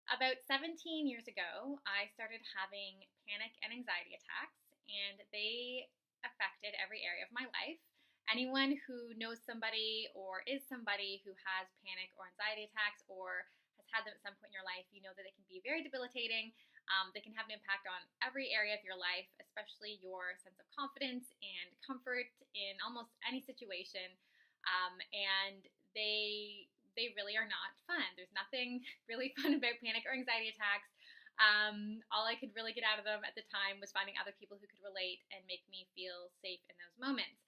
About 17 years ago, I started having panic and anxiety attacks, and they affected every area of my life. Anyone who knows somebody or is somebody who has panic or anxiety attacks or has had them at some point in your life, you know that they can be very debilitating. They can have an impact on every area of your life, especially your sense of confidence and comfort in almost any situation. And they really are not fun. There's nothing really fun about panic or anxiety attacks. All I could really get out of them at the time was finding other people who could relate and make me feel safe in those moments.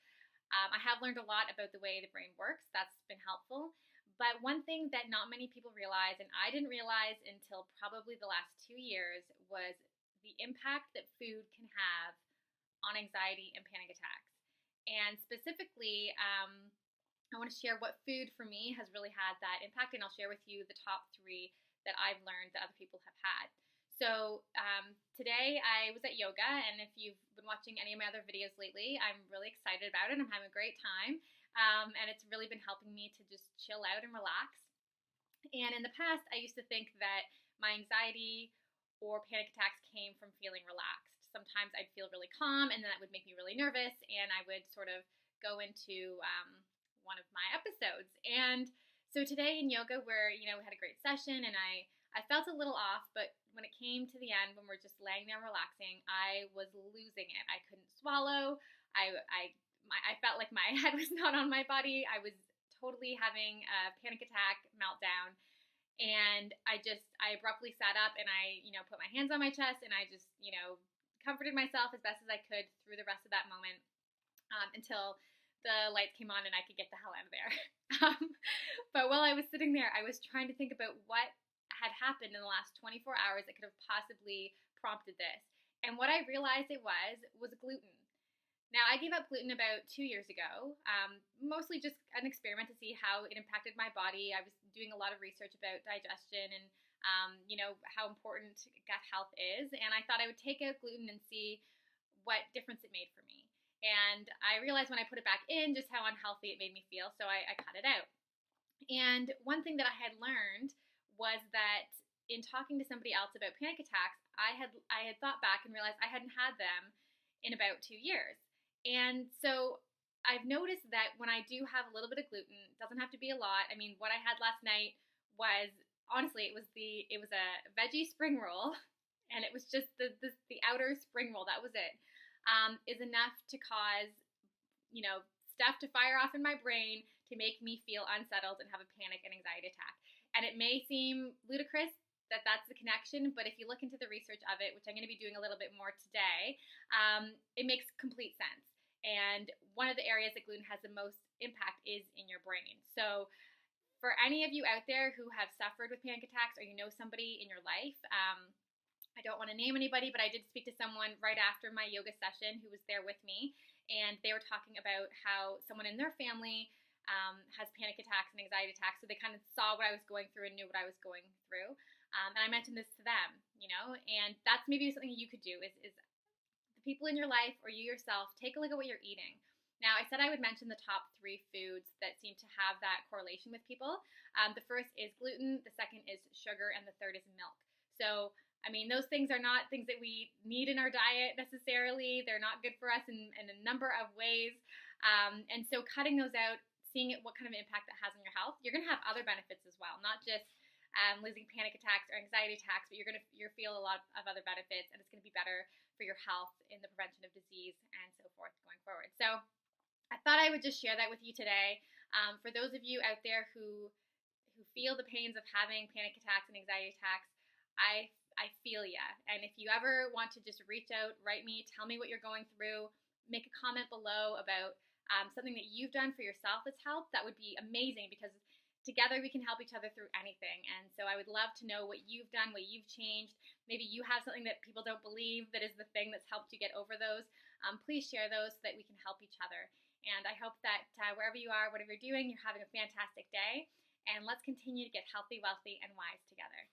I have learned a lot about the way the brain works. That's been helpful. But one thing that not many people realize, and I didn't realize until probably the last 2 years, was the impact that food can have on anxiety and panic attacks. And specifically, I want to share what food for me has really had that impact, and I'll share with you the top three that I've learned that other people have had. So today I was at yoga, and if you've been watching any of my other videos lately, I'm really excited about it. I'm having a great time, and it's really been helping me to just chill out and relax. And in the past, I used to think that my anxiety or panic attacks came from feeling relaxed. Sometimes I'd feel really calm, and then that would make me really nervous, and I would sort of go into one of my episodes. And so today in yoga, where we had a great session, and I felt a little off, but when it came to the end, when we're just laying there relaxing, I was losing it. I couldn't swallow. I felt like my head was not on my body. I was totally having a panic attack, meltdown. And I abruptly sat up, and I put my hands on my chest, and I just comforted myself as best as I could through the rest of that moment, until the lights came on and I could get the hell out of there. But while I was sitting there, I was trying to think about what had happened in the last 24 hours that could have possibly prompted this. And what I realized it was gluten. Now, I gave up gluten about 2 years ago, mostly just an experiment to see how it impacted my body. I was doing a lot of research about digestion and, how important gut health is. And I thought I would take out gluten and see what difference it made for me. And I realized when I put it back in just how unhealthy it made me feel, so I cut it out. And one thing that I had learned was that in talking to somebody else about panic attacks, I had thought back and realized I hadn't had them in about 2 years. And so I've noticed that when I do have a little bit of gluten, it doesn't have to be a lot. I mean, what I had last night was, honestly, it was a veggie spring roll, and it was just the outer spring roll. That was it. Is enough to cause, stuff to fire off in my brain to make me feel unsettled and have a panic and anxiety attack. And it may seem ludicrous that that's the connection, but if you look into the research of it, which I'm going to be doing a little bit more today, it makes complete sense. And one of the areas that gluten has the most impact is in your brain. So for any of you out there who have suffered with panic attacks, or you know somebody in your life, I don't want to name anybody, but I did speak to someone right after my yoga session who was there with me, and they were talking about how someone in their family has panic attacks and anxiety attacks, so they kind of saw what I was going through and knew what I was going through. And I mentioned this to them, and that's maybe something you could do is the people in your life or you yourself, take a look at what you're eating. Now, I said I would mention the top 3 foods that seem to have that correlation with people. The first is gluten, the second is sugar, and the third is milk. So I mean, those things are not things that we need in our diet necessarily. They're not good for us in a number of ways. And so cutting those out, seeing what kind of impact that has on your health, you're going to have other benefits as well, not just losing panic attacks or anxiety attacks, but you're feel a lot of other benefits, and it's going to be better for your health in the prevention of disease and so forth going forward. So I thought I would just share that with you today. For those of you out there who feel the pains of having panic attacks and anxiety attacks, I feel ya. And if you ever want to just reach out, write me, tell me what you're going through, make a comment below about something that you've done for yourself that's helped, that would be amazing, because together we can help each other through anything. And so I would love to know what you've done, what you've changed. Maybe you have something that people don't believe that is the thing that's helped you get over those. Please share those so that we can help each other. And I hope that wherever you are, whatever you're doing, you're having a fantastic day. And let's continue to get healthy, wealthy, and wise together.